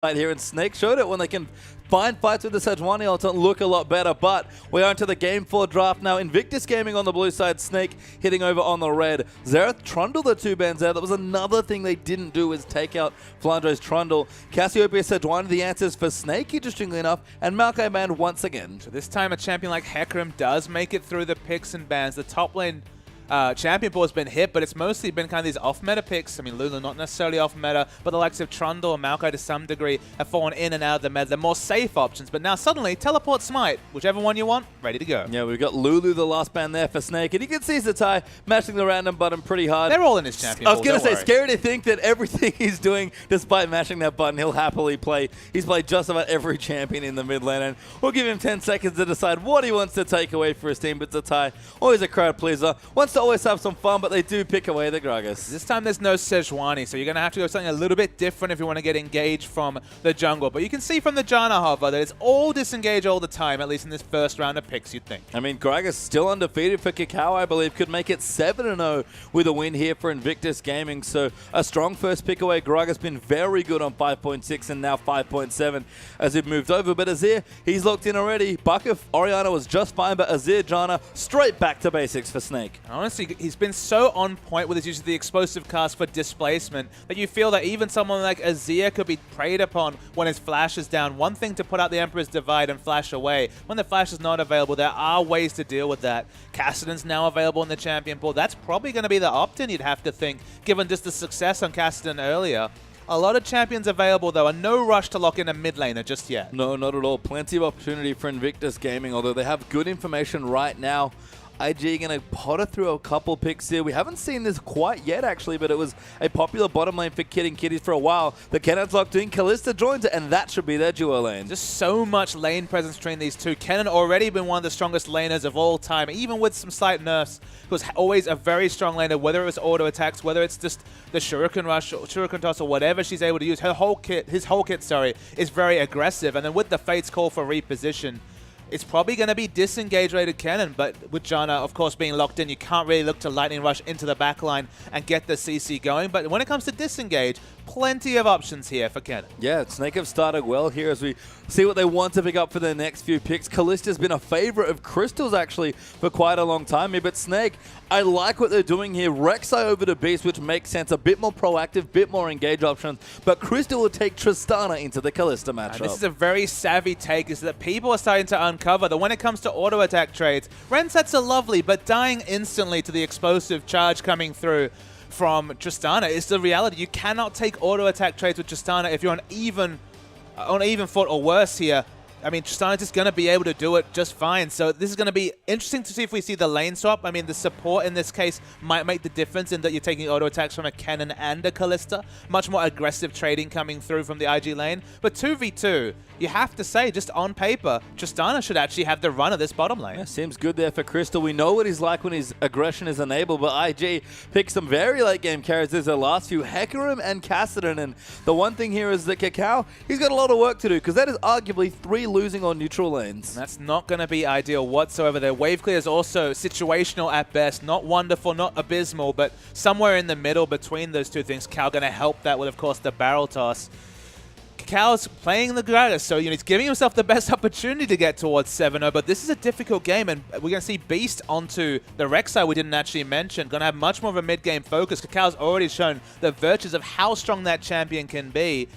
Right here, and Snake showed it when they can find fights with the Sejuani ult look a lot better. But we are into the Game 4 draft now. Invictus Gaming on the blue side, Snake hitting over on the red. Xerath trundled the two bands there. That was another thing they didn't do, is take out Flandre's trundle. Cassiopeia Sejuani, the answers for Snake, interestingly enough, and Maokai banned once again. So this time a champion like Hecarim does make it through the picks and bans. The top lane champion pool has been hit, but it's mostly been kind of these off-meta picks. I mean, Lulu not necessarily off-meta, but the likes of Trundle and Maokai to some degree have fallen in and out of the meta. They're more safe options, but now suddenly, Teleport Smite, whichever one you want, ready to go. Yeah, we've got Lulu, the last ban there for Snake, and you can see Zatai mashing the random button pretty hard. They're all in his champion pool, I was going to say, scary to think that everything he's doing, despite mashing that button, he'll happily play. He's played just about every champion in the mid lane, and we'll give him 10 seconds to decide what he wants to take away for his team, but Zatai, always a crowd pleaser, wants to always have some fun, but they do pick away the Gragas. This time there's no Sejuani, so you're going to have to go something a little bit different if you want to get engaged from the jungle. But you can see from the Janna hover that it's all disengage all the time, at least in this first round of picks, you'd think. I mean, Gragas still undefeated for Kakao, I believe, could make it 7-0 with a win here for Invictus Gaming. So a strong first pick away. Gragas been very good on 5.6 and now 5.7 as it moved over. But Azir, he's locked in already. Bucket Orianna was just fine, but Azir, Janna, straight back to basics for Snake. Honestly, he's been so on point with his use of the explosive cast for displacement that you feel that even someone like Azir could be preyed upon when his flash is down. One thing to put out the Emperor's Divide and flash away. When the flash is not available, there are ways to deal with that. Kassadin's now available in the champion pool. That's probably going to be the opt-in, you'd have to think, given just the success on Kassadin earlier. A lot of champions available, though, and no rush to lock in a mid laner just yet. No, not at all. Plenty of opportunity for Invictus Gaming, although they have good information right now. IG going to potter through a couple picks here. We haven't seen this quite yet, actually, but it was a popular bottom lane for Kid and Kitties for a while. The Kennon's locked in, Kalista joins it, and that should be their duo lane. Just so much lane presence between these two. Kennen already been one of the strongest laners of all time, even with some slight nerfs. He was always a very strong laner, whether it was auto attacks, whether it's just the Shuriken Rush, or Shuriken Toss, or whatever she's able to use. His whole kit, is very aggressive, and then with the Fate's Call for reposition, it's probably going to be disengage rated Kennen, but with Janna, of course, being locked in, you can't really look to Lightning Rush into the backline and get the CC going. But when it comes to disengage, plenty of options here for Kennen. Yeah, Snake have started well here as we see what they want to pick up for their next few picks. Kalista's been a favorite of Crystal's, actually, for quite a long time here. But Snake, I like what they're doing here. Rek'Sai over to Beast, which makes sense. A bit more proactive, bit more engage options. But Crystal will take Tristana into the Kalista matchup. And this is a very savvy take, is that people are starting to uncover that when it comes to auto attack trades, Ren sets are lovely, but dying instantly to the explosive charge coming through from Tristana is the reality. You cannot take auto attack trades with Tristana if you're on even foot or worse here. I mean, Tristana's just going to be able to do it just fine. So this is going to be interesting to see if we see the lane swap. I mean, the support in this case might make the difference in that you're taking auto attacks from a Kennen and a Kalista. Much more aggressive trading coming through from the IG lane. But 2v2, you have to say, just on paper, Tristana should actually have the run of this bottom lane. Yeah, seems good there for Crystal. We know what he's like when his aggression is enabled, but IG picks some very late game carries. There's the last few, Hecarim and Kassadin. And the one thing here is that Kakao, he's got a lot of work to do, because that is arguably 3 losing on neutral lanes. And that's not going to be ideal whatsoever. Their wave clear is also situational at best. Not wonderful, not abysmal, but somewhere in the middle between those two things. Cal going to help that with, of course, the barrel toss. Cal's playing the Gragas, so he's giving himself the best opportunity to get towards 7-0, but this is a difficult game, and we're going to see Beast onto the Rek'Sai we didn't actually mention. Going to have much more of a mid-game focus. Cacal's already shown the virtues of how strong that champion can be.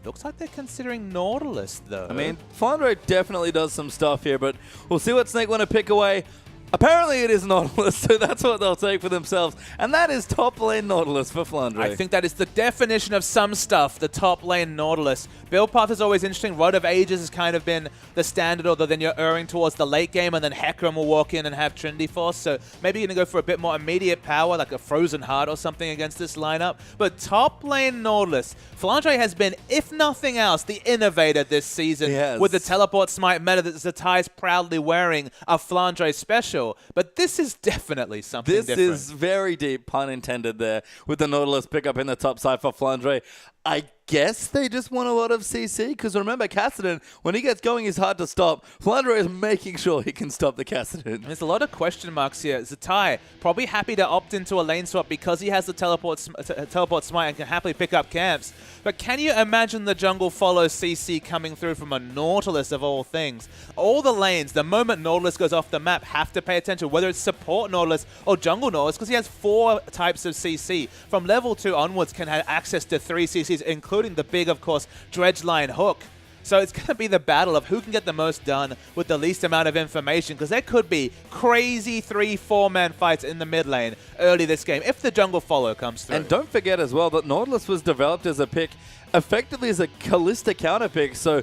Looks like they're considering Nautilus, though. I mean, Flandre definitely does some stuff here, but we'll see what Snake want to pick away. Apparently it is Nautilus, so that's what they'll take for themselves. And that is top lane Nautilus for Flandre. I think that is the definition of some stuff, the top lane Nautilus. Build path is always interesting. Rod of Ages has kind of been the standard, although then you're erring towards the late game, and then Hecarim will walk in and have Trinity Force. So maybe you're going to go for a bit more immediate power, like a Frozen Heart or something against this lineup. But top lane Nautilus, Flandre has been, if nothing else, the innovator this season with the Teleport Smite meta that Zatai's proudly wearing, a Flandre special. But this is definitely something different. This is very deep, pun intended there, with the Nautilus pickup in the top side for Flandre. I guess they just want a lot of CC, because remember, Cassidy, when he gets going, he's hard to stop. Flandre is making sure he can stop the Cassidy. There's a lot of question marks here. Zatai probably happy to opt into a lane swap because he has the teleport smite and can happily pick up camps. But can you imagine the jungle follow CC coming through from a Nautilus of all things? All the lanes, the moment Nautilus goes off the map, have to pay attention, whether it's support Nautilus or jungle Nautilus, because he has 4 types of CC. From level 2 onwards can have access to 3 CCs, including the big, of course, Dredge Line hook. So it's going to be the battle of who can get the most done with the least amount of information, because there could be crazy 3-4-man fights in the mid lane early this game if the jungle follow comes through. And don't forget as well that Nautilus was developed as a pick, effectively as a Kalista counter pick, so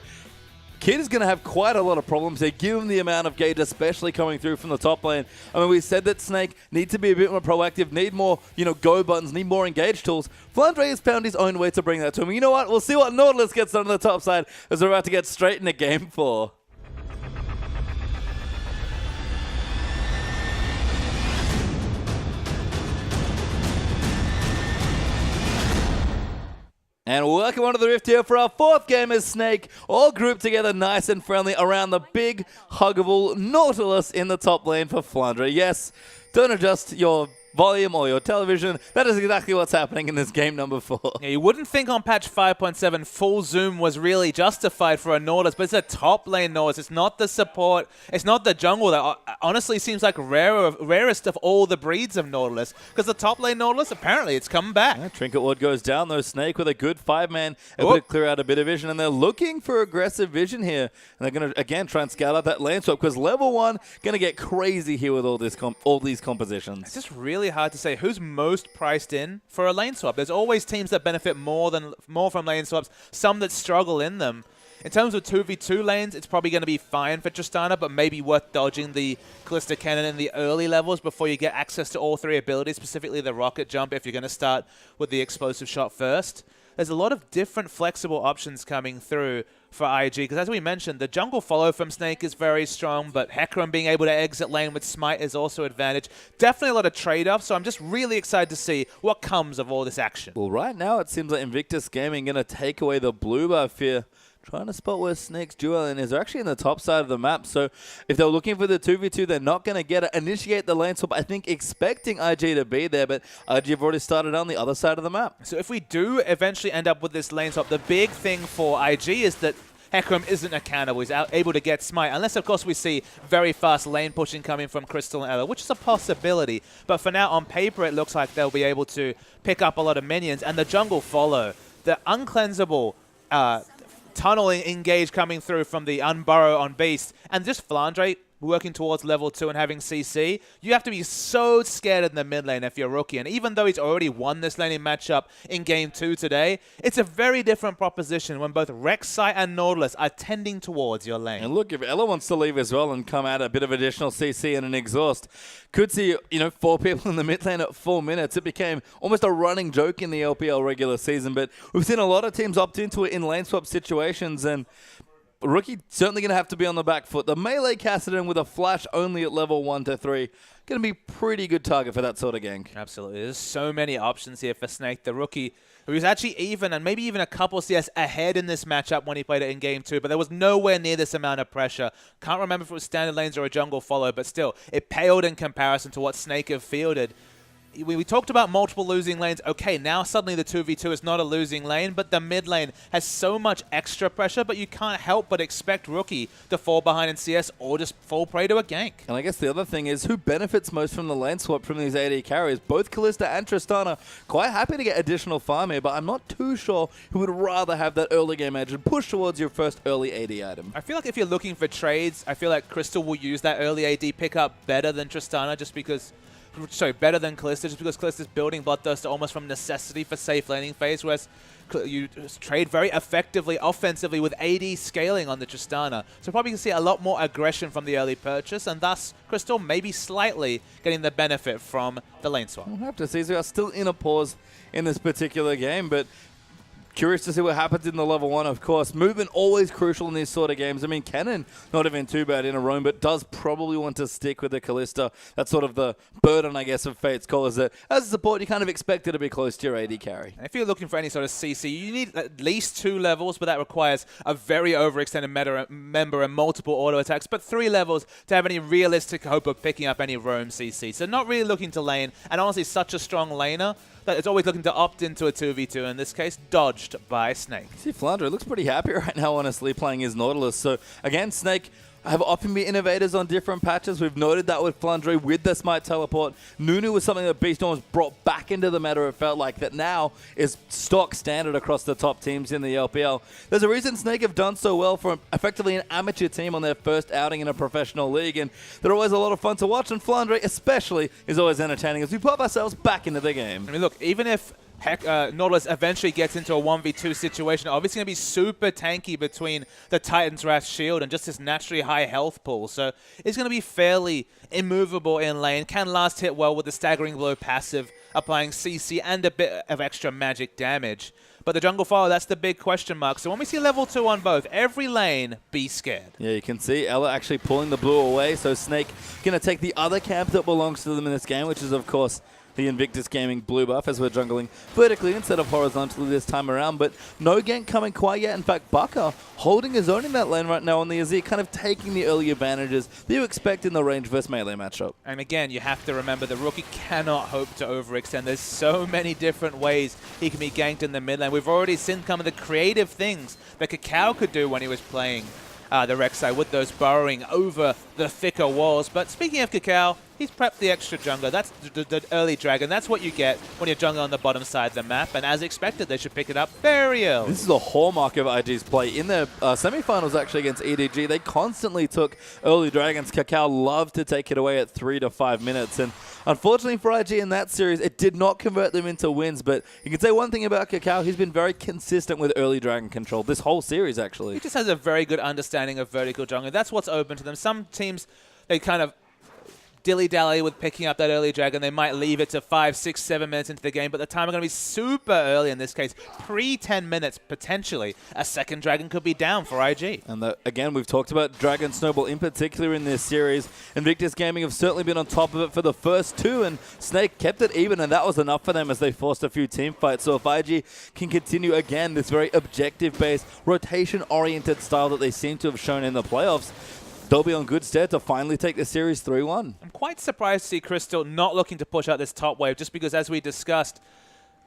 Kid is going to have quite a lot of problems here, given the amount of gauge, especially coming through from the top lane. I mean, we said that Snake needs to be a bit more proactive, need more, go buttons, need more engage tools. Flandre has found his own way to bring that to him. You know what? We'll see what Nautilus gets done on the top side as we're about to get straight into Game 4. And welcome onto the Rift here for our 4th game as Snake, all grouped together nice and friendly around the big, huggable Nautilus in the top lane for Flandre. Yes, don't adjust your volume or your television. That is exactly what's happening in this game number 4. Yeah, you wouldn't think on patch 5.7 full zoom was really justified for a Nautilus, but it's a top lane Nautilus. It's not the support. It's not the jungle that honestly seems like rarest of all the breeds of Nautilus, because the top lane Nautilus, apparently it's coming back. Yeah, Trinket Ward goes down though. Snake with a good 5-man, able to clear out a bit of vision, and they're looking for aggressive vision here. And they're going to, again, try and scout out that lane swap, because level 1 going to get crazy here with all these compositions. It's just really hard to say who's most priced in for a lane swap. There's always teams that benefit more from lane swaps, some that struggle in them. In terms of 2v2 lanes, it's probably going to be fine for Tristana, but maybe worth dodging the Kalista Cannon in the early levels before you get access to all 3 abilities, specifically the rocket jump if you're going to start with the explosive shot first. There's a lot of different flexible options coming through for IG, because as we mentioned, the jungle follow from Snake is very strong, but Hecarim being able to exit lane with Smite is also advantage. Definitely a lot of trade-offs, so I'm just really excited to see what comes of all this action. Well, right now it seems like Invictus Gaming going to take away the blue buff here. Trying to spot where Snake's duel lane is. They're actually in the top side of the map, so if they're looking for the 2v2, they're not going to get it. Initiate the lane swap, I think, expecting IG to be there, but IG have already started on the other side of the map. So if we do eventually end up with this lane swap, the big thing for IG is that Hecarim isn't a cannibal. He's able to get Smite, unless, of course, we see very fast lane pushing coming from Crystal and Ella, which is a possibility. But for now, on paper, it looks like they'll be able to pick up a lot of minions, and the jungle follow. The uncleansable tunneling engage coming through from the Unburrow on Beast, and just Flandre working towards level 2 and having CC, you have to be so scared in the mid lane if you're rookie. And even though he's already won this laning matchup in Game 2 today, it's a very different proposition when both Rek'Sai and Nautilus are tending towards your lane. And look, if Ella wants to leave as well and come out a bit of additional CC and an exhaust, could see, 4 people in the mid lane at 4 minutes. It became almost a running joke in the LPL regular season, but we've seen a lot of teams opt into it in lane swap situations, and Rookie certainly going to have to be on the back foot. The melee Cassidy with a flash only at level 1 to 3. Going to be pretty good target for that sort of gank. Absolutely. There's so many options here for Snake, the rookie, who was actually even, and maybe even a couple CS ahead in this matchup when he played it in Game 2, but there was nowhere near this amount of pressure. Can't remember if it was standard lanes or a jungle follow, but still, it paled in comparison to what Snake have fielded. We talked about multiple losing lanes. Okay, now suddenly the 2v2 is not a losing lane, but the mid lane has so much extra pressure, but you can't help but expect Rookie to fall behind in CS or just fall prey to a gank. And I guess the other thing is, who benefits most from the lane swap from these AD carriers? Both Kalista and Tristana quite happy to get additional farm here, but I'm not too sure who would rather have that early game edge and push towards your first early AD item. I feel like if you're looking for trades, I feel like Crystal will use that early AD pickup better than Tristana, just because... Sorry, better than Kalista, just because Kalista's building Bloodthirster almost from necessity for safe laning phase, whereas you trade very effectively offensively with AD scaling on the Tristana. So probably you can see a lot more aggression from the early purchase, and thus Crystal maybe slightly getting the benefit from the lane swap. We'll have to see. So we are still in a pause in this particular game, but Curious to see what happens in the level 1, of course. Movement always crucial in these sort of games. I mean, Kennen, not even too bad in a roam, but does probably want to stick with the Kalista. That's sort of the burden, I guess, of Fate's Call, is that as a support, you kind of expect it to be close to your AD carry. If you're looking for any sort of CC, you need at least 2 levels, but that requires a very overextended member and multiple auto attacks, but 3 levels to have any realistic hope of picking up any roam CC. So not really looking to lane, and honestly, such a strong laner that it's always looking to opt into a 2v2, in this case, dodged by Snake. See, Flandre looks pretty happy right now, honestly, playing his Nautilus. So, again, Snake have often been innovators on different patches. We've noted that with Flandre, with the Smite Teleport. Nunu was something that Beast almost brought back into the meta, it felt like, that now is stock standard across the top teams in the LPL. There's a reason Snake have done so well for effectively an amateur team on their first outing in a professional league, and they're always a lot of fun to watch, and Flandre especially is always entertaining as we pop ourselves back into the game. I mean, look, even if Nautilus eventually gets into a 1v2 situation, obviously going to be super tanky between the Titan's Wrath shield and just his naturally high health pool. So it's going to be fairly immovable in lane. Can last hit well with the Staggering Blow passive, applying CC and a bit of extra magic damage. But the jungle follow, that's the big question mark. So when we see level 2 on both, every lane, be scared. Yeah, you can see Ella actually pulling the blue away. So Snake going to take the other camp that belongs to them in this game, which is, of course, the Invictus Gaming blue buff, as we're jungling vertically instead of horizontally this time around. But no gank coming quite yet. In fact, Baka holding his own in that lane right now on the Azir, kind of taking the early advantages that you expect in the range versus melee matchup. And again, you have to remember the rookie cannot hope to overextend. There's so many different ways he can be ganked in the mid lane. We've already seen some of the creative things that Kakao could do when he was playing the Rek'Sai with those burrowing over the thicker walls. But speaking of Kakao, he's prepped the extra jungler. That's the early dragon. That's what you get when you're jungling on the bottom side of the map. And as expected, they should pick it up very early. This is a hallmark of IG's play. In their semifinals, actually, against EDG, they constantly took early dragons. Kakao loved to take it away at 3 to 5 minutes. And unfortunately for IG in that series, it did not convert them into wins. But you can say one thing about Kakao, he's been very consistent with early dragon control this whole series, actually. He just has a very good understanding of vertical jungling. That's what's open to them. Some teams, they kind of dilly-dally with picking up that early dragon. They might leave it to 5, 6, 7 minutes into the game, but the time are going to be super early in this case. Pre-10 minutes, potentially, a second dragon could be down for IG. And again, we've talked about Dragon Snowball in particular in this series. Invictus Gaming have certainly been on top of it for the first 2, and Snake kept it even, and that was enough for them as they forced a few team fights. So if IG can continue, again, this very objective-based, rotation-oriented style that they seem to have shown in the playoffs, they'll be on good stead to finally take the series 3-1. I'm quite surprised to see Crystal not looking to push out this top wave, just because, as we discussed,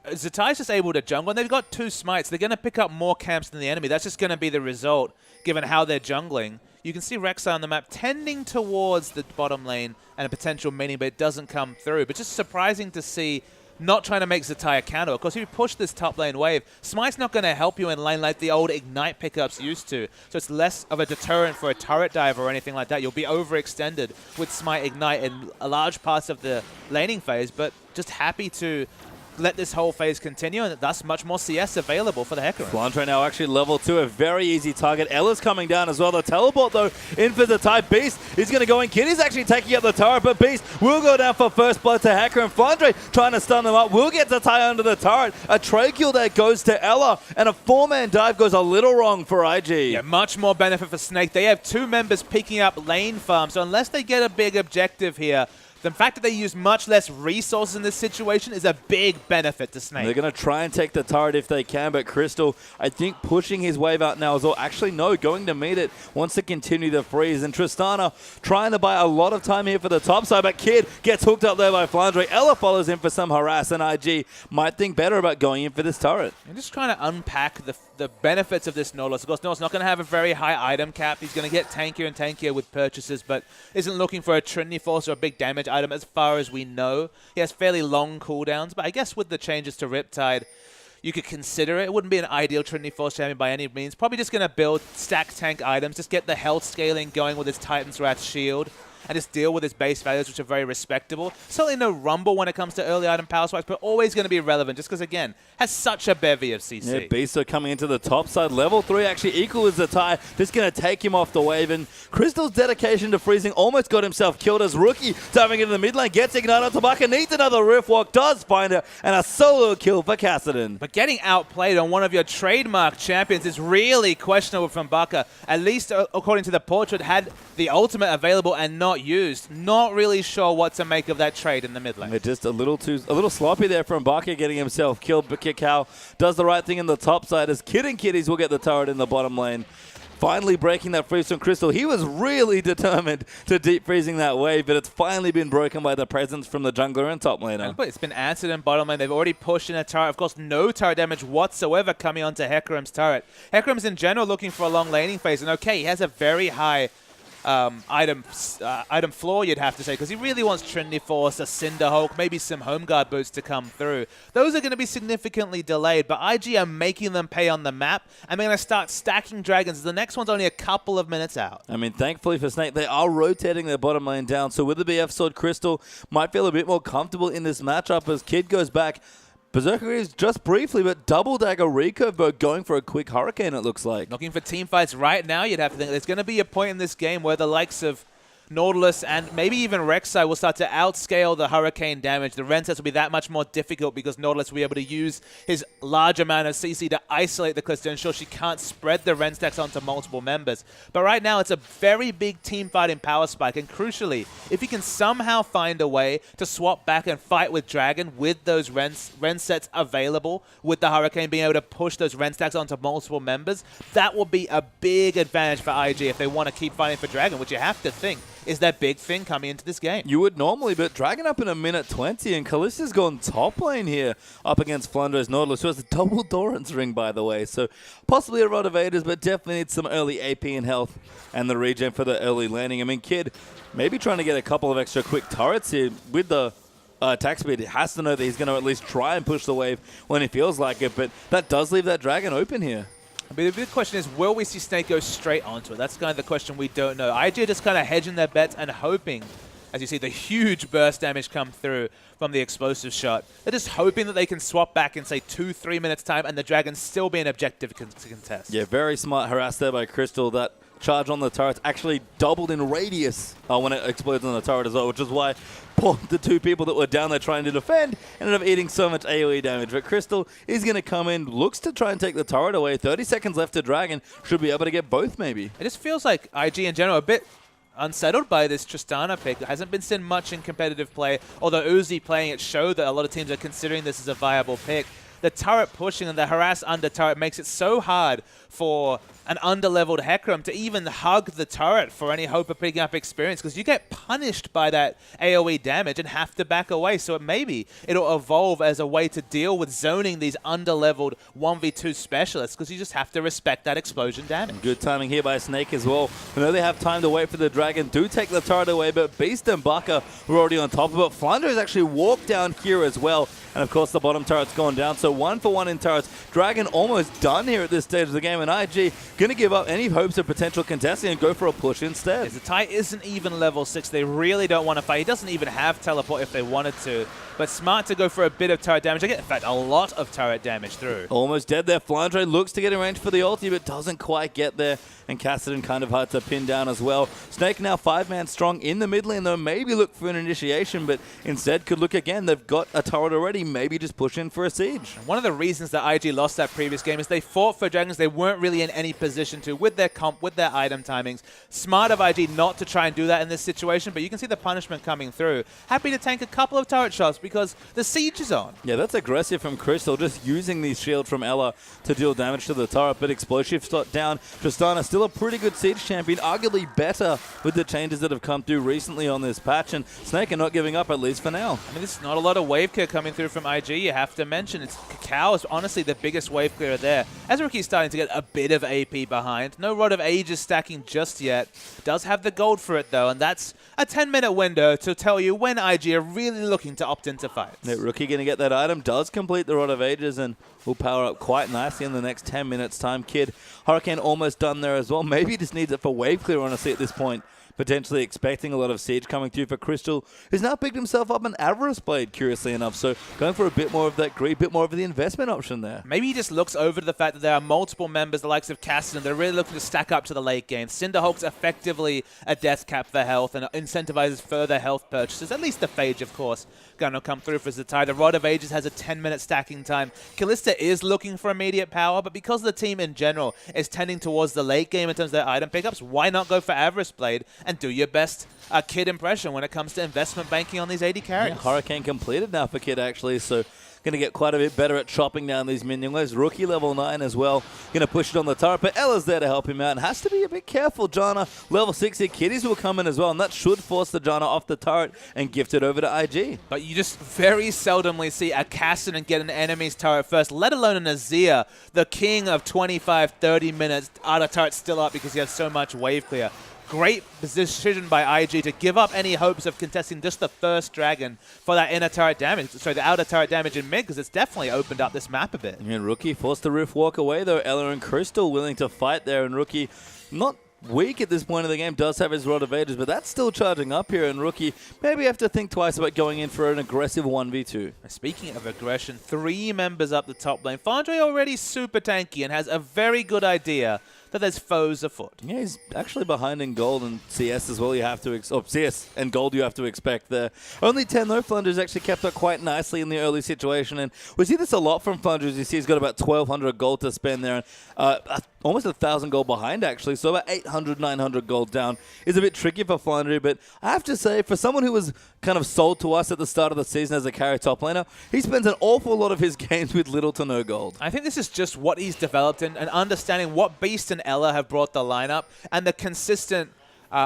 Zatai's just able to jungle, and they've got 2 smites. They're going to pick up more camps than the enemy. That's just going to be the result, given how they're jungling. You can see Rek'Sai on the map tending towards the bottom lane and a potential mini, but it doesn't come through. But just surprising to see not trying to make Zatai a counter. Of course, if you push this top lane wave, Smite's not going to help you in lane like the old Ignite pickups used to. So it's less of a deterrent for a turret dive or anything like that. You'll be overextended with Smite Ignite in a large parts of the laning phase, but just happy to let this whole phase continue, and thus much more CS available for the Hecarim. Flandre now actually level 2, a very easy target. Ella's coming down as well. The teleport, though, in for the type. Beast is going to go in. Kitty's actually taking up the turret, but Beast will go down for first blood to Hecarim. Flandre trying to stun them up. Will get to tie under the turret. A Tracheel that goes to Ella, and a 4-man dive goes a little wrong for IG. Yeah, much more benefit for Snake. They have 2 members picking up lane farm, so unless they get a big objective here, the fact that they use much less resources in this situation is a big benefit to Snake. They're going to try and take the turret if they can, but Crystal, I think, pushing his wave out now as well. Actually, no, going to meet it, wants to continue the freeze. And Tristana trying to buy a lot of time here for the top side, but Kid gets hooked up there by Flandre. Ella follows in for some harass, and IG might think better about going in for this turret. I'm just trying to unpack the benefits of this Nautilus. Of course, Nautilus not going to have a very high item cap. He's going to get tankier and tankier with purchases, but isn't looking for a Trinity Force or a big damage item as far as we know. He has fairly long cooldowns, but I guess with the changes to Riptide, you could consider it. It wouldn't be an ideal Trinity Force champion by any means. Probably just going to build stack tank items, just get the health scaling going with his Titan's Wrath shield. and just deal with his base values, which are very respectable. Certainly no rumble when it comes to early item power spikes, but always going to be relevant just because, again, has such a bevy of CC. Yeah, Beasto coming into the top side. Level 3 actually equals the tie. Just going to take him off the wave. And Crystal's dedication to freezing almost got himself killed as Rookie diving into the mid lane. Gets Ignite on Tabaka. Needs another Rift Walk. Does find her. And a solo kill for Kassadin. But getting outplayed on one of your trademark champions is really questionable from Baka. At least according to the portrait, had the ultimate available and not used. Not really sure what to make of that trade in the mid lane. Just a little sloppy there from Baka getting himself killed. But Kakao does the right thing in the top side as Kid and Kitties will get the turret in the bottom lane. Finally breaking that freeze from Crystal. He was really determined to deep freezing that wave, but it's finally been broken by the presence from the jungler and top laner. But it's been answered in bottom lane. They've already pushed in a turret. Of course, no turret damage whatsoever coming onto Hecarim's turret. Hecarim's in general looking for a long laning phase, and okay, he has a very high item floor, you'd have to say, because he really wants Trinity Force, a Cinderhulk, maybe some Home Guard boots to come through. Those are going to be significantly delayed, but IG are making them pay on the map, and they're going to start stacking dragons. The next one's only a couple of minutes out. I mean, thankfully for Snake, they are rotating their bottom lane down, so with the BF Sword, Crystal might feel a bit more comfortable in this matchup as Kid goes back. Berserker is just briefly, but double dagger recurve, but going for a quick hurricane, it looks like. Looking for team fights right now, you'd have to think there's going to be a point in this game where the likes of Nautilus and maybe even Rek'Sai will start to outscale the hurricane damage. The Rensets will be that much more difficult because Nautilus will be able to use his large amount of CC to isolate the Cliss to ensure she can't spread the Ren stacks onto multiple members. But right now, it's a very big team fight in Power Spike, and crucially, if you can somehow find a way to swap back and fight with Dragon with those Ren sets available, with the Hurricane being able to push those Ren stacks onto multiple members, that will be a big advantage for IG if they want to keep fighting for Dragon, which you have to think is that big thing coming into this game. You would normally, but Dragon up in a minute 20, and Kallista's gone top lane here up against Flandre's Nautilus, who has a double Doran's ring, by the way. So possibly a Rod of Ages, but definitely needs some early AP and health and the regen for the early landing. I mean, Kid maybe trying to get a couple of extra quick turrets here with the attack speed. He has to know that he's going to at least try and push the wave when he feels like it, but that does leave that Dragon open here. But the big question is, will we see Snake go straight onto it? That's kind of the question we don't know. IG are just kind of hedging their bets and hoping, as you see the huge burst damage come through from the explosive shot. They're just hoping that they can swap back in, say, 2-3 minutes time and the Dragon still be an objective to contest. Yeah, very smart harass there by Crystal. That charge on the turret actually doubled in radius when it explodes on the turret as well, which is why the two people that were down there trying to defend ended up eating so much AoE damage. But Crystal is going to come in, looks to try and take the turret away. 30 seconds left to Dragon. Should be able to get both, maybe. It just feels like IG in general a bit unsettled by this Tristana pick. It hasn't been seen much in competitive play, although Uzi playing it showed that a lot of teams are considering this as a viable pick. The turret pushing and the harass under turret makes it so hard for an underleveled Hecarim to even hug the turret for any hope of picking up experience, because you get punished by that AoE damage and have to back away. So maybe it'll evolve as a way to deal with zoning these underleveled 1v2 specialists, because you just have to respect that explosion damage. Good timing here by Snake as well. I know they have time to wait for the Dragon. Do take the turret away, but Beast and Baka were already on top of it. Flandre has actually walked down here as well. And of course, the bottom turret's gone down. So 1-for-1 in turrets. Dragon almost done here at this stage of the game. And IG going to give up any hopes of potential contesting and go for a push instead. The tie isn't even level 6. They really don't want to fight. He doesn't even have teleport if they wanted to. But smart to go for a bit of turret damage. I get, in fact, a lot of turret damage through. Almost dead there. Flandre looks to get in range for the ulti, but doesn't quite get there. And Kassadin kind of hard to pin down as well. Snake now 5-man strong in the mid lane, though. Maybe look for an initiation, but instead could look again. They've got a turret already. Maybe just push in for a siege. One of the reasons that IG lost that previous game is they fought for Dragons. They weren't really in any position to, with their comp, with their item timings. Smart of IG not to try and do that in this situation, but you can see the punishment coming through. Happy to tank a couple of turret shots because the siege is on. Yeah, that's aggressive from Crystal, just using these shield from Ella to deal damage to the turret, but explosive shot down. Tristana still a pretty good siege champion, arguably better with the changes that have come through recently on this patch, and Snake are not giving up, at least for now. I mean, this is not a lot of wave clear coming through from IG, you have to mention. It's Kakao is honestly the biggest wave clearer there. Azraki's starting to get a bit of AP behind. No Rod of Ages stacking just yet. Does have the gold for it, though, and that's a 10-minute window to tell you when IG are really looking to opt into fights. Yeah, Rookie going to get that item, does complete the Rod of Ages, and will power up quite nicely in the next 10 minutes time. Kid, Hurricane almost done there as well. Maybe he just needs it for wave clear, honestly, at this point. potentially expecting a lot of siege coming through for Crystal, who's now picked himself up an Avarice Blade, curiously enough. So going for a bit more of that greed, a bit more of the investment option there. Maybe he just looks over to the fact that there are multiple members, the likes of Cassidy, that are really looking to stack up to the late game. Cinderhulk's effectively a death cap for health and incentivizes further health purchases. At least the Phage, of course, going to come through for Zatai. The Rod of Ages has a 10-minute stacking time. Kalista is looking for immediate power, but because the team in general is tending towards the late game in terms of their item pickups, why not go for Avarice Blade and do your best Kid impression when it comes to investment banking on these AD characters? Yeah, Hurricane completed now for Kid, actually, so going to get quite a bit better at chopping down these minion waves. Rookie level 9 as well. Going to push it on the turret, but Ella's there to help him out and has to be a bit careful. Janna, level 6 here. Kiddies will come in as well, and that should force the Janna off the turret and gift it over to IG. But you just very seldomly see a Kassadin get an enemy's turret first, let alone an Azir, the king of 25, 30 minutes. The turret's still up because he has so much wave clear. Great decision by IG to give up any hopes of contesting just the first dragon for that inner turret damage. So the outer turret damage in mid, because it's definitely opened up this map a bit. And Rookie forced the Rift walk away, though. Ella and Crystal willing to fight there, and Rookie not weak at this point of the game, does have his Rod of Ages, but that's still charging up here, and Rookie maybe have to think twice about going in for an aggressive 1v2. Speaking of aggression, 3 members up the top lane. Flandre already super tanky and has a very good idea that there's foes afoot. Yeah, he's actually behind in gold and CS as well. You have to, CS and gold you have to expect there. Only 10 though. Flandre's actually kept up quite nicely in the early situation, and we see this a lot from Flandre. You see he's got about 1,200 gold to spend there, and almost 1,000 gold behind actually, so about 800, 900 gold down is a bit tricky for Flandre, but I have to say, for someone who was kind of sold to us at the start of the season as a carry top laner, he spends an awful lot of his games with little to no gold. I think this is just what he's developed in, and understanding what Beast and Ella have brought the lineup, and the consistent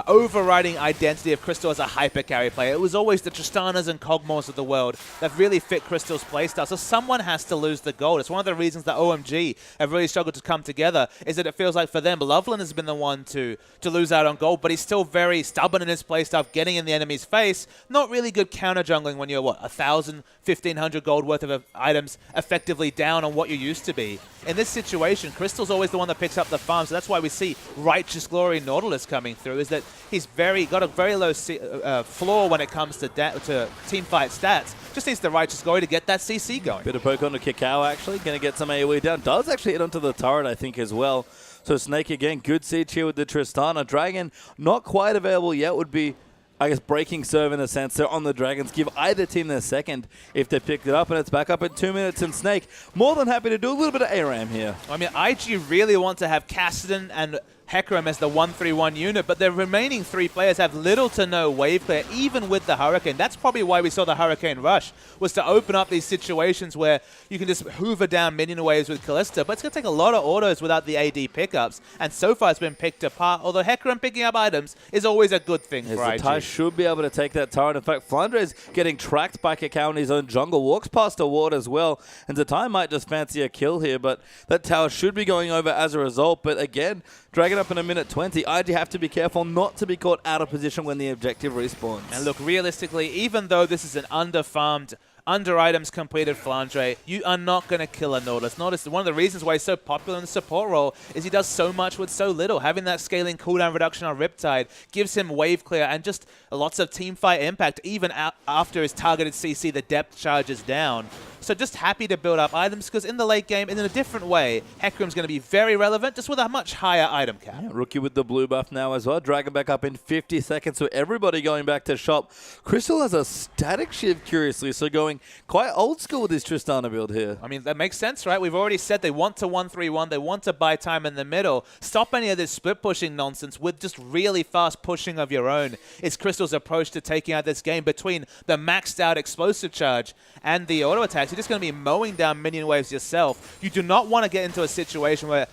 overriding identity of Crystal as a hyper carry player. It was always the Tristanas and Kog'Maws of the world that really fit Crystal's playstyle. So someone has to lose the gold. It's one of the reasons that OMG have really struggled to come together, is that it feels like for them, Loveland has been the one to lose out on gold, but he's still very stubborn in his playstyle, getting in the enemy's face. Not really good counter jungling when you're, 1,000, 1,500 gold worth of items effectively down on what you used to be. In this situation, Crystal's always the one that picks up the farm, so that's why we see Righteous Glory Nautilus coming through, is that he's got a very low floor when it comes to teamfight stats. Just needs the Righteous Glory to get that CC going. Bit of poke on to Kakao, actually. Going to get some AoE down. Does actually hit onto the turret, I think, as well. So Snake again, good siege here with the Tristana. Dragon, not quite available yet, would be, I guess, breaking serve in a sense. They're on the Dragons. Give either team their second if they picked it up, and it's back up at 2 minutes. And Snake, more than happy to do a little bit of ARAM here. I mean, IG really want to have Kassadin and Hecarim as the 1-3-1 unit, but the remaining 3 players have little to no wave clear, even with the Hurricane. That's probably why we saw the Hurricane rush, was to open up these situations where you can just hoover down minion waves with Kalista, but it's going to take a lot of autos without the AD pickups, and so far it's been picked apart, although Hecarim picking up items is always a good thing for IG. Zatai should be able to take that turret. In fact, Flandre is getting tracked by Kakao in his own jungle, walks past a ward as well, and Zatai might just fancy a kill here, but that tower should be going over as a result. But again, Dragon up in a minute 20. IG have to be careful not to be caught out of position when the objective respawns. And look, realistically, even though this is an under-farmed, under-items completed Flandre, you are not going to kill a Nautilus. Nautilus, one of the reasons why he's so popular in the support role is he does so much with so little. Having that scaling cooldown reduction on Riptide gives him wave clear and just lots of teamfight impact, even after his targeted CC, the depth charges down. So just happy to build up items, because in the late game, in a different way, Hecarim's going to be very relevant, just with a much higher item cap. Yeah, Rookie with the blue buff now as well. Dragon back up in 50 seconds, so everybody going back to shop. Crystal has a static shift, curiously, so going quite old school with this Tristana build here. I mean, that makes sense, right? We've already said they want to 1-3-1. They want to buy time in the middle. Stop any of this split pushing nonsense with just really fast pushing of your own. It's Crystal's approach to taking out this game. Between the maxed out explosive charge and the auto attacks, you're just going to be mowing down minion waves yourself. You do not want to get into a situation where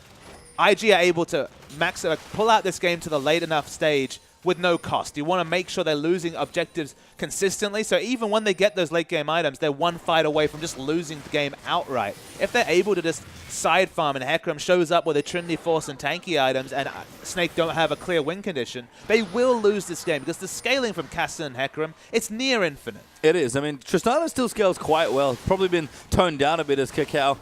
IG are able to pull out this game to the late enough stage with no cost. You want to make sure they're losing objectives consistently, so even when they get those late game items, they're one fight away from just losing the game outright. If they're able to just side farm and Hecarim shows up with a Trinity Force and tanky items and Snake don't have a clear win condition, they will lose this game, because the scaling from Kassadin and Hecarim, it's near infinite. It is. I mean, Tristana still scales quite well. Probably been toned down a bit as Kakao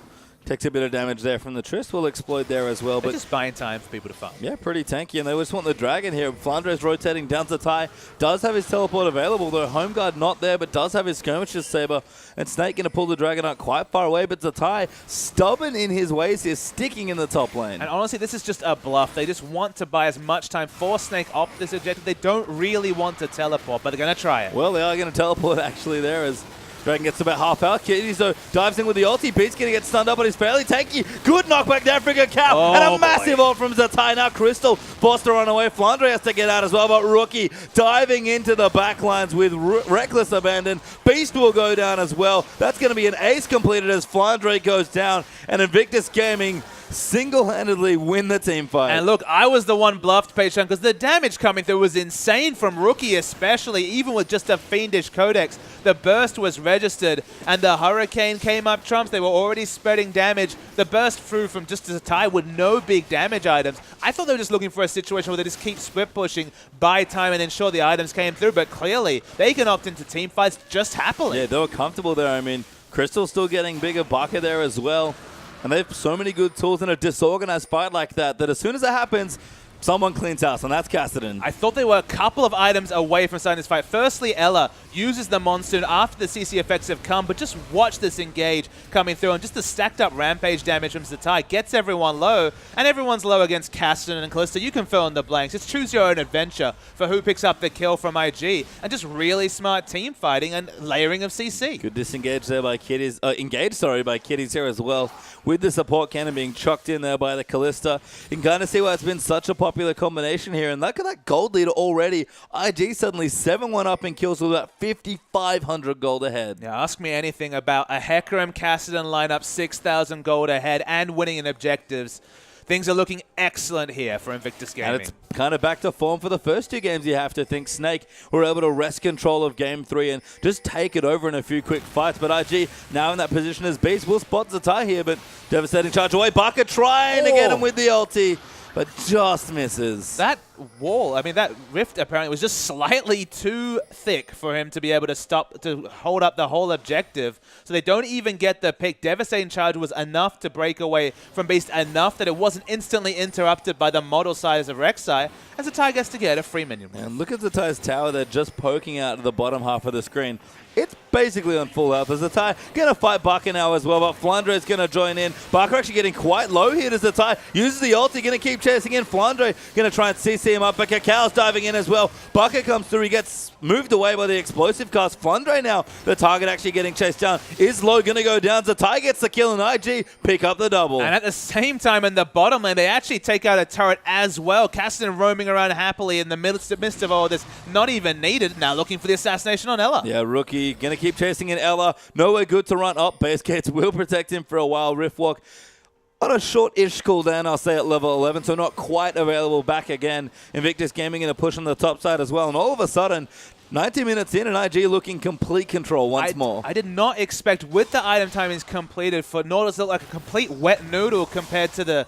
Takes a bit of damage there from the Triss. Will explode there as well. They're But just buying time for people to farm. yeah, pretty tanky. And they just want the Dragon here. Flandre's rotating down to Tai. Does have his teleport available, though. Home Guard not there, but does have his Skirmisher's Saber. And Snake going to pull the Dragon out quite far away. But Zatai, stubborn in his ways here, sticking in the top lane. And honestly, this is just a bluff. They just want to buy as much time for Snake off this objective. They don't really want to teleport, but they're going to try it. Well, they are going to teleport actually there as Dragon gets about half out. Kitties, though, dives in with the ulti. Beat's going to get stunned up, but he's fairly tanky. Good knockback there for Cow. And a massive ult from Zatai. Now Crystal forced to run away. Flandre has to get out as well, but Rookie diving into the backlines with reckless abandon. Beast will go down as well. That's going to be an ace completed as Flandre goes down. And Invictus Gaming single-handedly win the team fight. And look, I was the one bluffed, Page because the damage coming through was insane from Rookie especially, even with just a fiendish codex. The burst was registered, and the Hurricane came up trumps. They were already spreading damage. The burst through from just a tie with no big damage items. I thought they were just looking for a situation where they just keep split pushing, buy time, and ensure the items came through, but clearly they can opt into team fights just happily. Yeah, they were comfortable there. I mean, Crystal's still getting bigger. Baka there as well. And they have so many good tools in a disorganized fight like that, that as soon as it happens, someone cleans house, and that's Cassidy. I thought they were a couple of items away from starting this fight. Firstly, Ella uses the Monsoon after the CC effects have come, but just watch this engage coming through, and just the stacked up rampage damage from Zatai gets everyone low, and everyone's low against Cassidy and Callisto. You can fill in the blanks. Just choose your own adventure for who picks up the kill from IG, and just really smart team fighting and layering of CC. Good disengage there by Kitties, by Kitties here as well, with the support cannon being chucked in there by the Callista. You can kind of see why it's been such a popular combination here, and look at that gold lead already. IG suddenly 7-1 up in kills with about 5,500 gold ahead. Yeah, ask me anything about a Hecarim Cassidy lineup 6,000 gold ahead and winning in objectives. Things are looking excellent here for Invictus Gaming. And it's kind of back to form for the first two games, you have to think. Snake were able to wrest control of Game 3 and just take it over in a few quick fights. But IG now in that position as Beast will spot Zatai here, but devastating charge away. Baka trying to get him with the ulti, but just misses. That wall, I mean, that rift apparently was just slightly too thick for him to be able to hold up the whole objective. So they don't even get the pick. Devastating charge was enough to break away from Beast, enough that it wasn't instantly interrupted by the model size of Rek'Sai, as Zatai gets to get a free minion. And look at Zatai's tower there just poking out of the bottom half of the screen. It's basically on full health. As Zatai going to fight Baka now as well, but Flandre is going to join in. Baka actually getting quite low here as Zatai uses the ulti, going to keep chasing in. Flandre going to try and CC him up, but Cacau's diving in as well. Baka comes through, he gets moved away by the explosive cast. Flandre now, the target actually getting chased down. Is low, going to go down. Zatai gets the kill, and IG pick up the double. And at the same time in the bottom lane, they actually take out a turret as well. Cassidy roaming around happily in the midst of all this, not even needed. Now looking for the assassination on Ella. Yeah, Rookie going to keep chasing in Ella. Nowhere good to run up. Base Gates will protect him for a while. Riftwalk on a short-ish cooldown, I'll say, at level 11, so not quite available back again. Invictus Gaming in a push on the top side as well. And all of a sudden, 90 minutes in, and IG looking complete control once more. I did not expect, with the item timings completed, for Nautilus to look like a complete wet noodle compared to the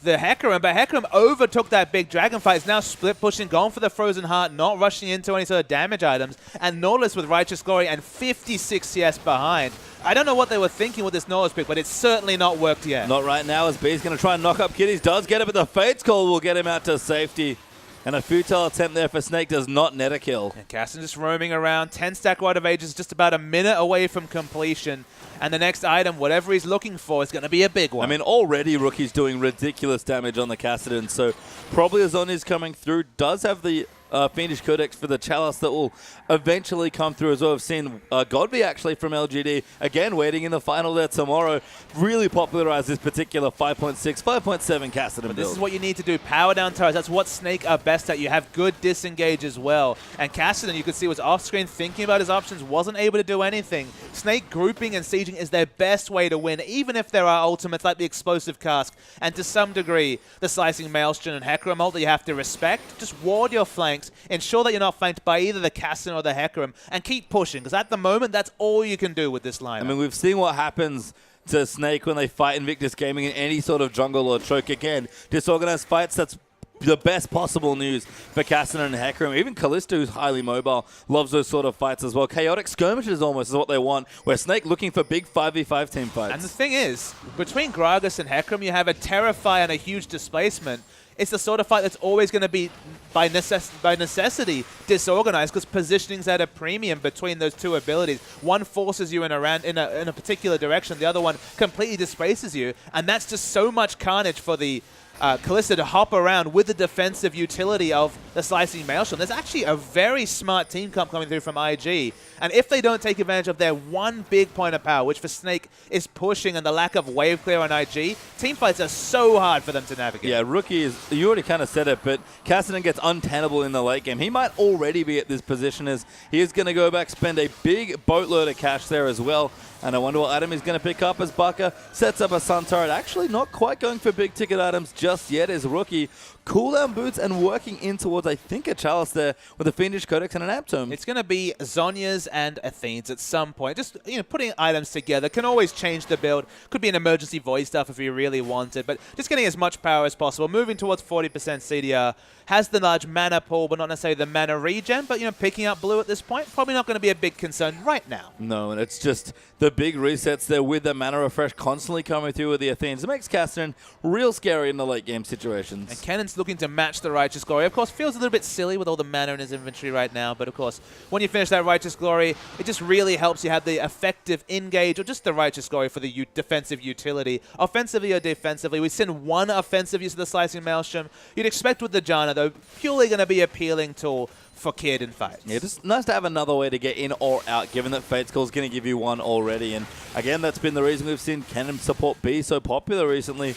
Hecarim, but Hecarim overtook that big dragon fight. It's now split pushing, going for the Frozen Heart, not rushing into any sort of damage items, and Nautilus with Righteous Glory and 56 CS behind. I don't know what they were thinking with this Nautilus pick, but it's certainly not worked yet. Not right now, as B's going to try and knock up Kitties. Does get it, but the Fate's Call will get him out to safety. And a futile attempt there for Snake does not net a kill. And Cassidy just roaming around. 10 stack Rite of Ages, just about a minute away from completion. And the next item, whatever he's looking for, is going to be a big one. I mean, already Rookie's doing ridiculous damage on the Cassidy, so probably as Zon is coming through, does have the Fiendish Codex for the Chalice that will eventually come through as well. We've seen Godby actually from LGD, again waiting in the final there tomorrow, really popularized this particular 5.6, 5.7 Cassidy build. This is what you need to do, power down turrets. That's what Snake are best at. You have good disengage as well. And Cassidy, you could see, was off screen thinking about his options, wasn't able to do anything. Snake grouping and sieging is their best way to win, even if there are ultimates like the Explosive Cask, and to some degree, the Slicing Maelstrom and Hecarim ult that you have to respect. Just ward your flanks, ensure that you're not flanked by either the Cassidy or the Hecarim, and keep pushing, because at the moment, that's all you can do with this lineup. I mean, we've seen what happens to Snake when they fight Invictus Gaming in any sort of jungle or choke. Again, disorganized fights, that's the best possible news for Cassidy and Hecarim. Even Callisto, who's highly mobile, loves those sort of fights as well. Chaotic skirmishes almost is what they want, where Snake looking for big 5v5 team fights. And the thing is, between Gragas and Hecarim, you have a Terrify and a huge displacement. It's the sort of fight that's always going to be, by necessity, disorganized, because positioning's at a premium between those two abilities. One forces you in a particular direction, the other one completely displaces you, and that's just so much carnage for the Callisto to hop around with the defensive utility of the Slicing Maelstrom. There's actually a very smart team comp coming through from IG, and if they don't take advantage of their one big point of power, which for Snake is pushing and the lack of wave clear on IG, team fights are so hard for them to navigate. Yeah, Rookie is, you already kind of said it, but Cassidy gets untenable in the late game. He might already be at this position as he is going to go back, spend a big boatload of cash there as well. And I wonder what item he's going to pick up as Baka sets up a Sun Turret. Actually not quite going for big ticket items just yet as Rookie. Cooldown boots and working in towards, I think, a Chalice there with a Fiendish Codex and an Aptome. It's going to be Zhonya's and Athene's at some point. Just, putting items together can always change the build. Could be an emergency void stuff if you really want it, but just getting as much power as possible. Moving towards 40% CDR. Has the large mana pool, but not necessarily the mana regen. But, picking up blue at this point, probably not going to be a big concern right now. No, and it's just the big resets there with the mana refresh constantly coming through with the Athenes. It makes Cassidy real scary in the late game situations. And Cannon's looking to match the Righteous Glory. Of course, feels a little bit silly with all the mana in his inventory right now. But, of course, when you finish that Righteous Glory, it just really helps you have the effective engage or just the Righteous Glory for the defensive utility. Offensively or defensively, we send one offensive use of the Slicing Maelstrom. You'd expect with the Janna, though, purely going to be appealing tool for Kid in fights. Yeah, just nice to have another way to get in or out, given that Fate Skull is going to give you one already. And again, that's been the reason we've seen Cannon support be so popular recently.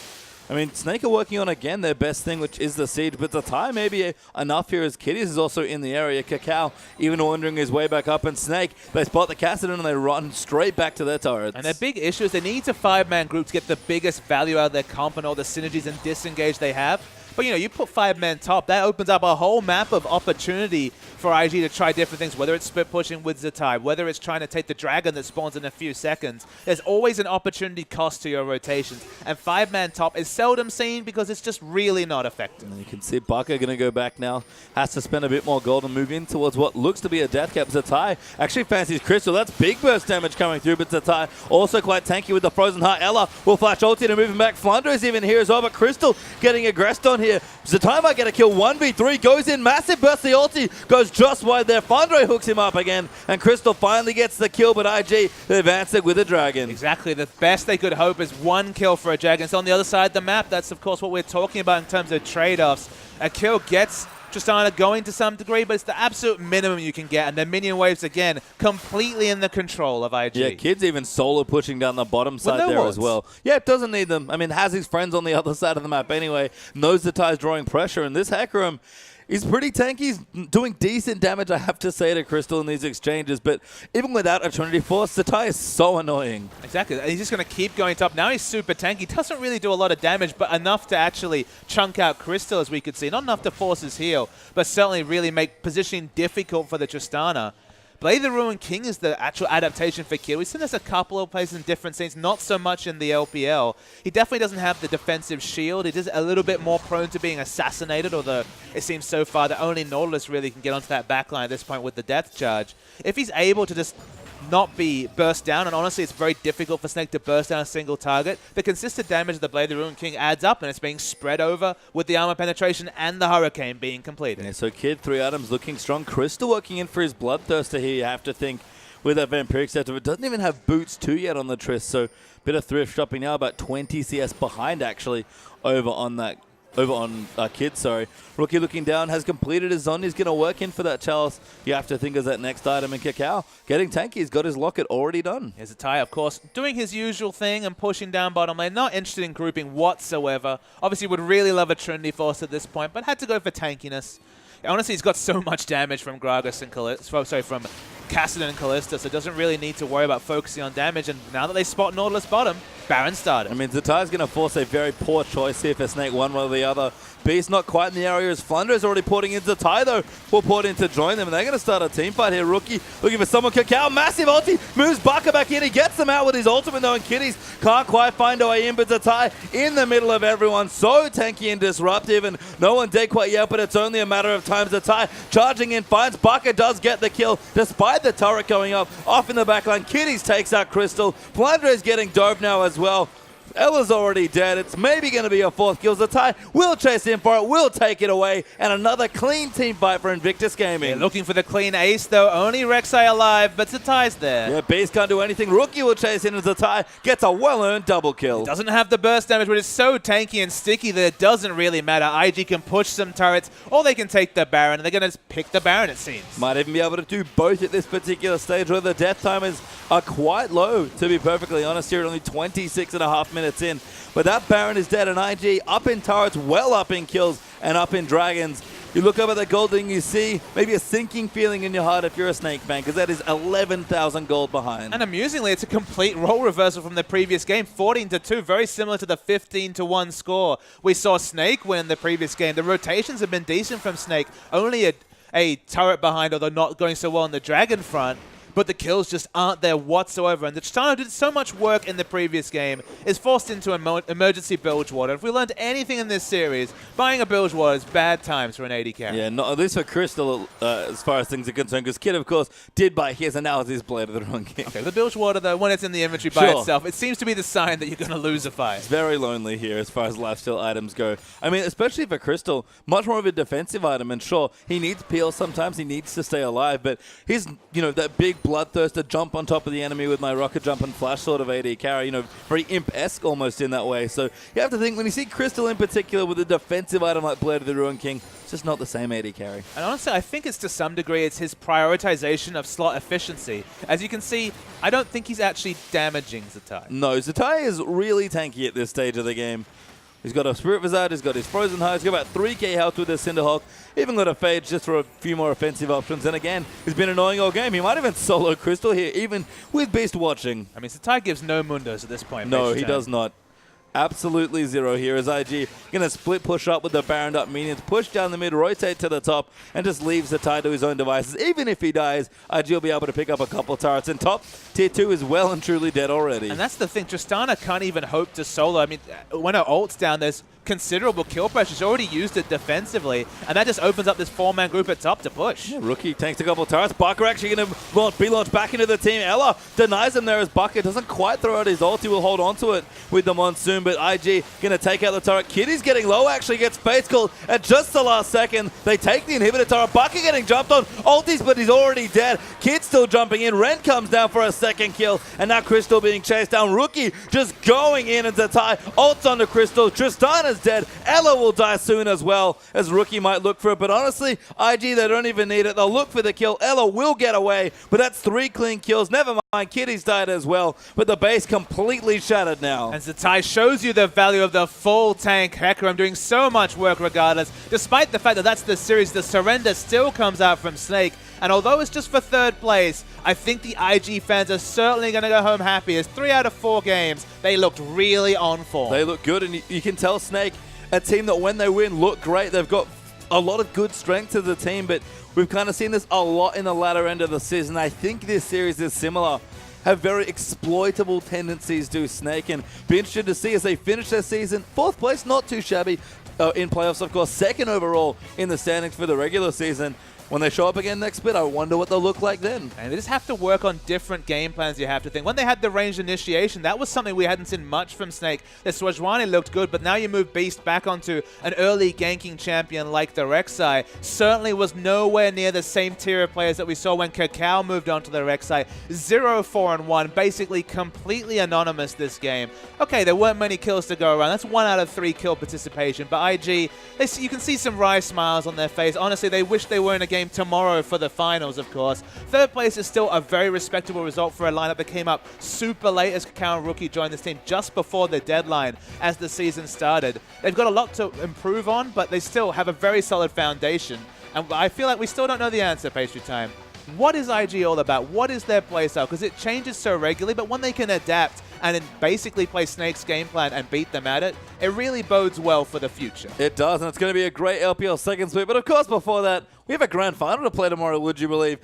I mean, Snake are working on, again, their best thing, which is the Siege. But the tie may be enough here as Kitties is also in the area. Cacao even wandering his way back up. And Snake, they spot the Cassidy and they run straight back to their turrets. And their big issue is they need to 5-man group to get the biggest value out of their comp and all the synergies and disengage they have. But, you put 5-man top, that opens up a whole map of opportunity for IG to try different things, whether it's split pushing with Zatai, whether it's trying to take the dragon that spawns in a few seconds. There's always an opportunity cost to your rotations. And 5-man top is seldom seen because it's just really not effective. And you can see Baka going to go back now. Has to spend a bit more gold and move in towards what looks to be a death cap. Zatai actually fancies Crystal. That's big burst damage coming through, but Zatai also quite tanky with the Frozen Heart. Ella will flash ulti to move him back. Flunder is even here as well, but Crystal getting aggressed on here. Zatai might get a kill. 1v3 goes in. Massive burst. The ulti goes just wide there. Fandre hooks him up again, and Crystal finally gets the kill, but IG advanced with a dragon. Exactly. The best they could hope is one kill for a dragon. It's on the other side of the map. That's, of course, what we're talking about in terms of trade-offs. A kill gets Tristana going to some degree, but it's the absolute minimum you can get. And the minion waves, again, completely in the control of IG. Yeah, Kid's even solo pushing down the bottom side there as well. Yeah, it doesn't need them. I mean, has his friends on the other side of the map anyway. Knows the tie's drawing pressure, and this Hecarim, he's pretty tanky. He's doing decent damage, I have to say, to Crystal in these exchanges. But even without a Trinity Force, Zatai is so annoying. Exactly. He's just going to keep going top. Now he's super tanky. Doesn't really do a lot of damage, but enough to actually chunk out Crystal, as we could see. Not enough to force his heal, but certainly really make positioning difficult for the Tristana. Blade of the Ruined King is the actual adaptation for Kid. We've seen this a couple of places in different scenes, not so much in the LPL. He definitely doesn't have the defensive shield. It is a little bit more prone to being assassinated, although it seems so far that only Nautilus really can get onto that backline at this point with the death charge. If he's able to just not be burst down, and honestly it's very difficult for Snake to burst down a single target, the consistent damage of the Blade of the Ruined King adds up, and it's being spread over with the armor penetration and the Hurricane being completed. Yeah, so Kid, 3 items looking strong. Crystal working in for his Bloodthirster here, you have to think, with that Vampiric Scepter. It doesn't even have boots 2 yet on the Trist, so bit of thrift shopping now, about 20 CS behind actually over on Kid, sorry. Rookie looking down, has completed his Zon. He's going to work in for that Chalice. You have to think of that next item. And Cacao getting tanky. He's got his locket already done. Here's a tie, of course, doing his usual thing and pushing down bottom lane. Not interested in grouping whatsoever. Obviously would really love a Trinity Force at this point, but had to go for tankiness. Honestly, he's got so much damage from Gragas and from Kassadin and Kalista, so doesn't really need to worry about focusing on damage. And now that they spot Nautilus bottom, Baron started. I mean, Zatai's going to force a very poor choice here for Snake, one way or the other. Beast not quite in the area as Flunder is already porting in. Zatai, though, will port in to join them, and they're going to start a team fight here. Rookie looking for someone. Cacao, massive ulti, moves Baka back in. He gets them out with his ultimate, though, and Kitties can't quite find a way in, but Zatai in the middle of everyone. So tanky and disruptive, and no one dead quite yet, but it's only a matter of time. Zatai charging in, finds Baka, does get the kill, despite the turret going up. Off in the backline, Kitties takes out Crystal. Plunder is getting dove now as well. Ella's already dead. It's maybe going to be a fourth kill. Zatai will chase in for it, will take it away, and another clean team fight for Invictus Gaming. Yeah, looking for the clean ace, though. Only Rek'Sai alive, but Zatai's there. Yeah, Beast can't do anything. Rookie will chase in, and Zatai gets a well-earned double kill. Doesn't have the burst damage, but it's so tanky and sticky that it doesn't really matter. IG can push some turrets, or they can take the Baron, and they're going to pick the Baron, it seems. Might even be able to do both at this particular stage, where the death timers are quite low, to be perfectly honest here, at only 26.5 minutes in. But that Baron is dead, and IG up in turrets, well up in kills, and up in dragons. You look up at the gold and you see maybe a sinking feeling in your heart if you're a Snake fan, because that is 11,000 gold behind. And amusingly, it's a complete role reversal from the previous game, 14-2, very similar to the 15-1 score we saw Snake win the previous game. The rotations have been decent from Snake, only a turret behind, although not going so well on the dragon front. But the kills just aren't there whatsoever. And the Tristana did so much work in the previous game, is forced into emergency bilge water. If we learned anything in this series, buying a bilge water is bad times for an AD carry. Yeah, not at least for Crystal, as far as things are concerned, because Kid, of course, did buy his, and now it's his Blade of the Wrong King. Okay, the bilge water, though, when it's in the inventory by itself, it seems to be the sign that you're going to lose a fight. It's very lonely here as far as lifesteal items go. I mean, especially for Crystal, much more of a defensive item, and sure, he needs peel sometimes, he needs to stay alive, but he's, that big bloodthirster jump on top of the enemy with my rocket jump and flash sort of AD carry, very imp-esque almost in that way. So you have to think, when you see Crystal in particular with a defensive item like Blade of the Ruined King, it's just not the same AD carry. And honestly, I think it's to some degree, it's his prioritization of slot efficiency. As you can see, I don't think he's actually damaging Zatai. No, Zatai is really tanky at this stage of the game. He's got a Spirit Visage, he's got his Frozen Heart, he's got about 3k health with his Cinderhawk, even got a Phage just for a few more offensive options. And again, he's been annoying all game. He might even solo Crystal here, even with Beast watching. I mean, Zatai gives no mundos at this point. No, he does not. Absolutely zero here as IG going to split push up with the Baron up minions, push down the mid, rotate to the top, and just leaves Zatai to his own devices. Even if he dies, IG will be able to pick up a couple turrets. And top, tier 2 is well and truly dead already. And that's the thing, Tristana can't even hope to solo. I mean, when her ult's down, there's considerable kill pressure. She's already used it defensively, and that just opens up this 4-man group at top to push. Yeah, Rookie tanks a couple turrets. Baka actually going to be launched back into the team. Ella denies him there as Baka doesn't quite throw out his ult. He will hold on to it with the Monsoon, but IG going to take out the turret. Kitty's getting low, actually gets face called at just the last second. They take the inhibitor turret. Baka getting jumped on. Ultis, but he's already dead. Kid still jumping in. Ren comes down for a second kill, and now Crystal being chased down. Rookie just going in, and Zatai ults onto Crystal. Tristana's dead. Ella will die soon as well, as Rookie might look for it. But honestly, IG, they don't even need it. They'll look for the kill. Ella will get away, but that's 3 clean kills. Never mind, Kitty's died as well, but the base completely shattered now. And Zatai shows you the value of the full tank Hecarim doing so much work regardless. Despite the fact that that's the series, the surrender still comes out from Snake. And although it's just for 3rd place, I think the IG fans are certainly going to go home happy, as 3 out of 4 games, they looked really on form. They look good, and you can tell Snake, a team that when they win look great. They've got a lot of good strength to the team, but we've kind of seen this a lot in the latter end of the season. I think this series is similar. Have very exploitable tendencies, do Snake, and be interested to see as they finish their season. 4th place, not too shabby in playoffs, of course. 2nd overall in the standings for the regular season. When they show up again next bit, I wonder what they'll look like then. And they just have to work on different game plans, you have to think. When they had the ranged initiation, that was something we hadn't seen much from Snake. The Swajwani looked good, but now you move Beast back onto an early ganking champion like the Rek'Sai. Certainly was nowhere near the same tier of players that we saw when Cacao moved on to the Rek'Sai. 0-4-1, basically completely anonymous this game. Okay, there weren't many kills to go around. That's 1 out of 3 kill participation. But IG, you can see some wry smiles on their face. Honestly, they wish they were in a game game tomorrow for the finals, of course. Third place is still a very respectable result for a lineup that came up super late as Kakao and Rookie joined this team just before the deadline as the season started. They've got a lot to improve on, but they still have a very solid foundation. And I feel like we still don't know the answer, Pastry Time. What is IG all about? What is their playstyle? Because it changes so regularly, but when they can adapt and then basically play Snake's game plan and beat them at it, it really bodes well for the future. It does, and it's going to be a great LPL second split. But of course, before that, we have a grand final to play tomorrow, would you believe?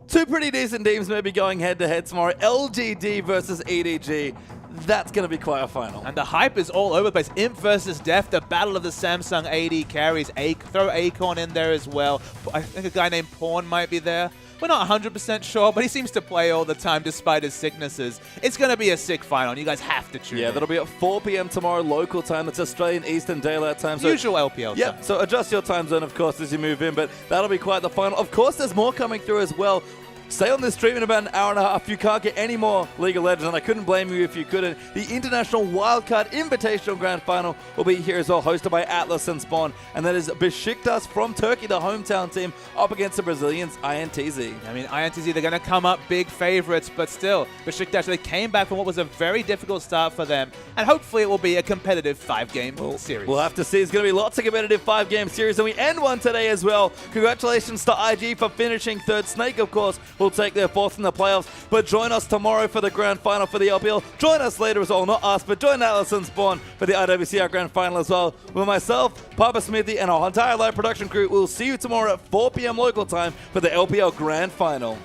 Two pretty decent teams maybe going head-to-head tomorrow. LGD versus EDG. That's going to be quite a final. And the hype is all over the place. Imp versus Def, the battle of the Samsung AD carries. Throw Acorn in there as well. I think a guy named Pawn might be there. We're not 100% sure, but he seems to play all the time despite his sicknesses. It's going to be a sick final, and you guys have to tune in. Yeah, that'll be at 4 p.m. tomorrow local time. That's Australian Eastern Daylight Time. So usual LPL yeah, time. so adjust your time zone, of course, as you move in, but that'll be quite the final. Of course, there's more coming through as well. Stay on this stream in about an hour and a half. You can't get any more League of Legends, and I couldn't blame you if you couldn't. The International Wildcard Invitational Grand Final will be here as well, hosted by Atlas and Spawn. And that is Besiktas from Turkey, the hometown team, up against the Brazilians, INTZ. I mean, INTZ, they're going to come up big favorites, but still, Besiktas, they came back from what was a very difficult start for them, and hopefully it will be a competitive 5-game series. We'll have to see. It's going to be lots of competitive 5-game series, and we end one today as well. Congratulations to IG for finishing third. Snake, of course, will take their fourth in the playoffs, but join us tomorrow for the grand final for the LPL. Join us later as well, not us, but join Atlas and Spawn for the IWCR grand final as well. With myself, Papa Smithy, and our entire live production crew, we'll see you tomorrow at 4 p.m. local time for the LPL grand final.